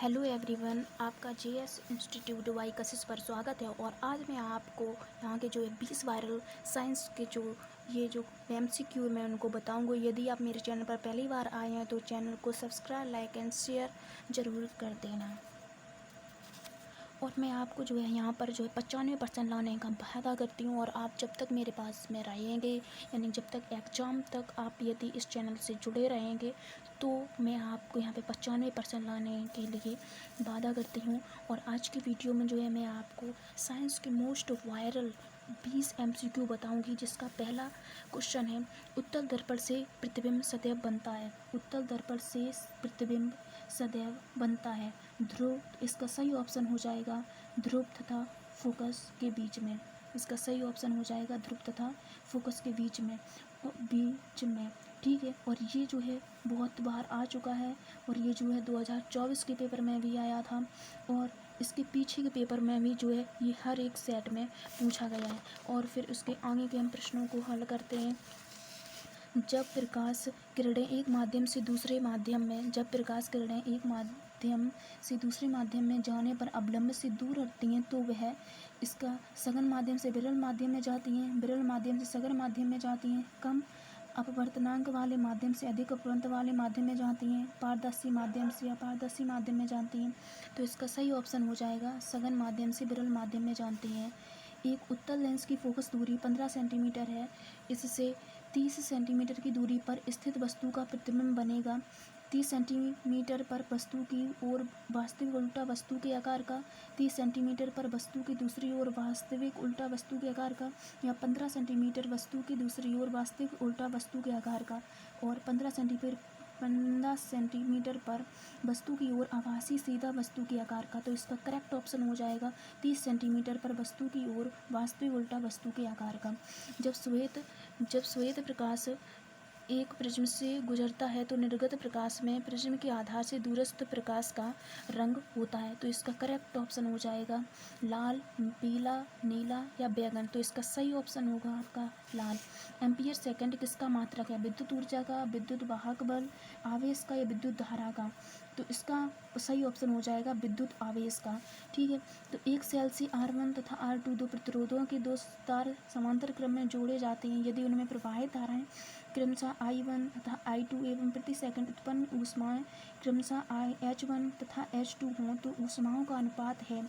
Hello everyone, आपका JS institute Y कशिश पर स्वागत है। और आज मैं आपको यहाँ के जो 20 वायरल साइंस के जो एमसीक्यू मैं उनको बताऊंगा। यदि आप मेरे चैनल पर पहली बार आए हैं तो चैनल को सब्सक्राइब, लाइक एंड शेयर ज़रूर कर देना। और मैं आपको जो है यहाँ पर जो है 95% लाने का वादा करती हूँ। और आप जब तक मेरे पास में रहेंगे, यानी जब तक एग्ज़ाम तक आप यदि इस चैनल से जुड़े रहेंगे तो मैं आपको यहाँ पे 95% लाने के लिए वादा करती हूँ। और आज की वीडियो में जो है मैं आपको साइंस के मोस्ट वायरल 20 एमसीक्यू बताऊंगी। जिसका पहला क्वेश्चन है, उत्तल दर्पण से प्रतिबिंब सदैव बनता है। उत्तल दर्पण से प्रतिबिंब सदैव बनता है। ध्रुव, इसका सही ऑप्शन हो जाएगा ध्रुव तथा फोकस के बीच में। इसका सही ऑप्शन हो जाएगा ध्रुव तथा फोकस के बीच में ठीक है। और ये जो है बहुत बार आ चुका है, और ये जो है 2024 के पेपर में भी आया था, और इसके पीछे के पेपर में भी जो है ये हर एक सेट में पूछा गया है। और फिर उसके आगे के हम प्रश्नों को हल करते हैं। जब प्रकाश किरणें एक माध्यम से दूसरे माध्यम में जाने पर अवलंब से दूर हटती हैं तो वह इसका सघन माध्यम से विरल माध्यम में जाती हैं, विरल माध्यम से सघन माध्यम में जाती हैं, कम अपवर्तनांक वाले माध्यम से अधिक अपवर्तन वाले माध्यम में जाती हैं, पारदर्शी माध्यम से अपारदर्शी माध्यम में जाती हैं। तो इसका सही ऑप्शन हो जाएगा सघन माध्यम से विरल माध्यम में जाती हैं। एक उत्तल लेंस की फोकस दूरी 15 सेंटीमीटर है। इससे 30 सेंटीमीटर की दूरी पर स्थित वस्तु का प्रतिबिंब बनेगा। 30 सेंटीमीटर पर वस्तु की ओर वास्तविक उल्टा वस्तु के आकार का, 30 सेंटीमीटर पर वस्तु की दूसरी ओर वास्तविक उल्टा वस्तु के आकार का, या 15 सेंटीमीटर वस्तु की दूसरी ओर वास्तविक उल्टा वस्तु के आकार का, और 15 सेंटीमीटर पर वस्तु की ओर आभासी सीधा वस्तु के आकार का। तो इसका करेक्ट ऑप्शन हो जाएगा 30 सेंटीमीटर पर वस्तु की ओर वास्तविक उल्टा वस्तु के आकार का। जब श्वेत प्रकाश एक प्रिज्म से गुजरता है तो निर्गत प्रकाश में प्रिज्म के आधार से दूरस्थ प्रकाश का रंग होता है। तो इसका करेक्ट ऑप्शन हो जाएगा लाल, पीला, नीला या बैंगन। तो इसका सही ऑप्शन होगा आपका लाल। एम्पियर सेकंड किसका मात्रक है? विद्युत ऊर्जा का, विद्युत वाहक बल, आवेश का या विद्युत धारा का? तो इसका सही ऑप्शन हो जाएगा विद्युत आवेश का। ठीक है। तो एक सेल से R1 तथा R2 दो प्रतिरोधों के दो तार समांतर क्रम में जोड़े जाते हैं। यदि उनमें प्रवाहित धाराएं क्रमशः I1 तथा I2 एवं प्रति सेकंड उत्पन्न ऊष्माएं क्रमशः H1 तथा H2 हों तो ऊष्माओं का अनुपात है।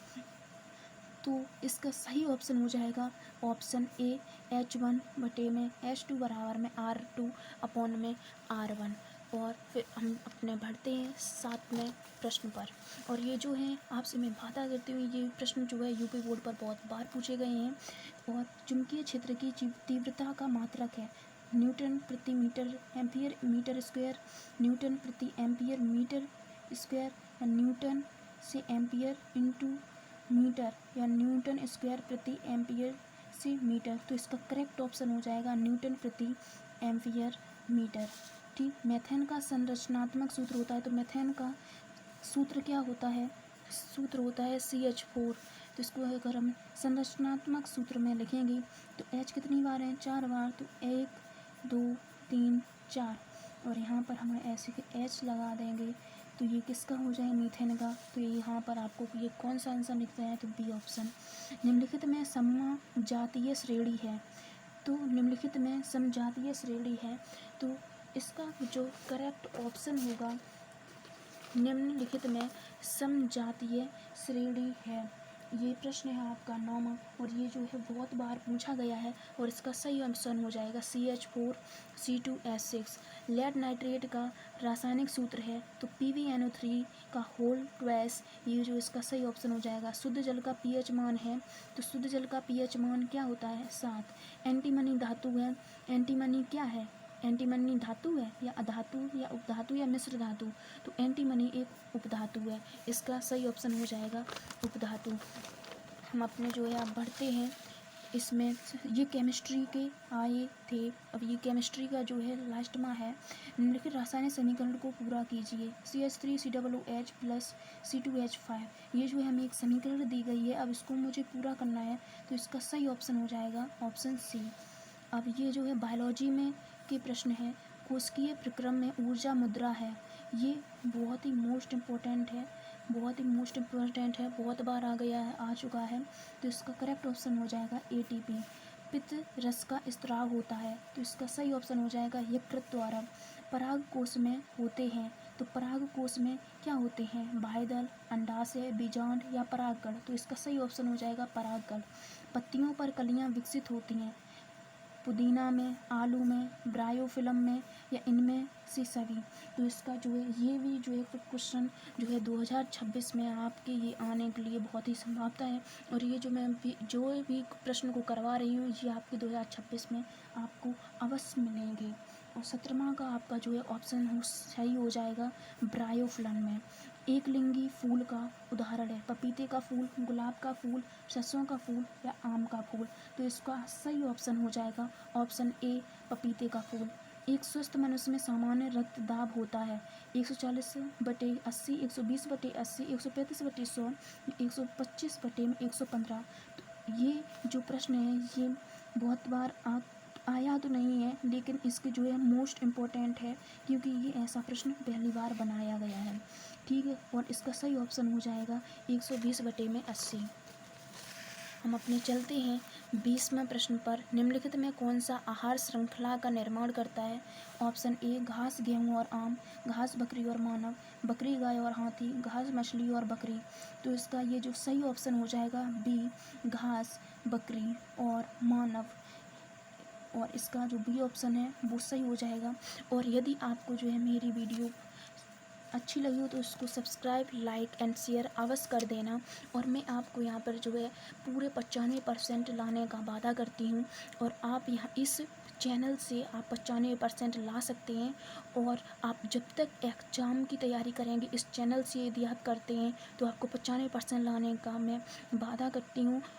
तो इसका सही ऑप्शन हो जाएगा ऑप्शन ए, H1 बटे में H2 बराबर में R2 अपॉन में R1। और फिर हम अपने बढ़ते हैं 7वें प्रश्न पर। और ये जो है आपसे मैं वादा करती हूँ, ये प्रश्न जो है यूपी बोर्ड पर बहुत बार पूछे गए हैं। और चुंबकीय क्षेत्र की तीव्रता का मात्रक है न्यूटन प्रति metre ampere metre square, newton प्रति एम्पियर मीटर स्क्वायर, या न्यूटन से एम्पियर इंटू मीटर, या न्यूटन स्क्वायर प्रति एम्पियर से मीटर। तो इसका करेक्ट ऑप्शन हो जाएगा न्यूटन प्रति एम्पियर मीटर। ठीक। मेथेन का संरचनात्मक सूत्र होता है, तो मेथेन का सूत्र क्या होता है? सूत्र होता है CH4। तो इसको अगर हम संरचनात्मक सूत्र में लिखेंगे तो H कितनी बार है? 4 बार। तो 1 2 3 4, और यहाँ पर हम ऐसे के H लगा देंगे तो ये किसका हो जाए? मीथेन का। तो यहाँ पर आपको ये कौन सा आंसर लिखना है? तो बी ऑप्शन। निम्नलिखित में समजातीय श्रेणी है, तो निम्नलिखित में समजातीय श्रेणी है, तो इसका जो करेक्ट ऑप्शन होगा निम्नलिखित में समजातीय श्रेणी है। ये प्रश्न है आपका 9वां, और ये जो है बहुत बार पूछा गया है। और इसका सही ऑप्शन हो जाएगा CH4 C2H6। लेड नाइट्रेट का रासायनिक सूत्र है तो PbNO3 का होल ट्वाइस। ये जो इसका सही ऑप्शन हो जाएगा। शुद्ध जल का pH मान है, तो शुद्ध जल का pH मान क्या होता है? 7। एंटीमनी धातु है, एंटीमनी क्या है? एंटीमनी धातु है या अधातु या उपधातु या मिश्र धातु? तो एंटीमनी एक उपधातु है। इसका सही ऑप्शन हो जाएगा उपधातु। हम अपने जो है आप बढ़ते हैं इसमें। ये केमिस्ट्री के आए थे, अब ये केमिस्ट्री का जो है लास्ट में है। निम्नलिखित रासायनिक समीकरण को पूरा कीजिए। CH3COOH plus C2H5। ये जो है हमें एक समीकरण दी गई है, अब इसको मुझे पूरा करना है। तो इसका सही ऑप्शन हो जाएगा ऑप्शन सी। अब ये जो है बायोलॉजी में के प्रश्न है। कोशिकीय प्रक्रम में ऊर्जा मुद्रा है, ये बहुत ही मोस्ट इम्पोर्टेंट है, बहुत ही मोस्ट इम्पोर्टेंट है, बहुत बार आ गया है, आ चुका है। तो इसका करेक्ट ऑप्शन हो जाएगा ATP। पित्त रस का स्त्राव होता है, तो इसका सही ऑप्शन हो जाएगा यकृत द्वारा। पराग कोश में होते हैं, तो पराग कोश में क्या होते हैं? बाह्यदल, अंडाशय, बीजांड या परागकण। तो इसका सही ऑप्शन हो जाएगा परागकण। पत्तियों पर कलियां विकसित होती हैं, पुदीना में, आलू में, ब्रायोफिलम में या इनमें से सभी। तो इसका जो है ये भी जो है क्वेश्चन जो है 2026 में आपके ये आने के लिए बहुत ही संभावना है। और ये जो भी प्रश्न को करवा रही हूँ ये आपके 2026 में आपको अवश्य मिलेंगे। और 17वां का आपका जो है ऑप्शन सही हो जाएगा ब्रायोफिलम में। एक लिंगी फूल का उदाहरण है पपीते का फूल, गुलाब का फूल, सरसों का फूल या आम का फूल। तो इसका सही ऑप्शन हो जाएगा ऑप्शन ए पपीते का फूल। एक स्वस्थ मनुष्य में सामान्य रक्तदाब होता है 140/80, 120/80, 135/100, 125/115। तो ये जो प्रश्न है ये बहुत बार आया तो नहीं है, लेकिन इसके जो है मोस्ट इम्पोर्टेंट है, क्योंकि ये ऐसा प्रश्न पहली बार बनाया गया है। ठीक है, और इसका सही ऑप्शन हो जाएगा 120/80। हम अपने चलते हैं 20वें प्रश्न पर। निम्नलिखित में कौन सा आहार श्रृंखला का निर्माण करता है? ऑप्शन ए घास, गेहूं और आम, घास, बकरी और मानव, बकरी, गाय और हाथी, घास, मछली और बकरी। तो इसका ये जो सही ऑप्शन हो जाएगा बी घास, बकरी और मानव। और इसका जो बी ऑप्शन है वो सही हो जाएगा। और यदि आपको जो है मेरी वीडियो अच्छी लगी हो तो इसको सब्सक्राइब, लाइक एंड शेयर अवश्य कर देना। और मैं आपको यहाँ पर जो है पूरे 95% लाने का वादा करती हूँ, और आप यहाँ इस चैनल से आप 95% ला सकते हैं। और आप जब तक एग्ज़ाम की तैयारी करेंगे इस चैनल से यदि आप करते हैं तो आपको 95% लाने का मैं वादा करती हूँ।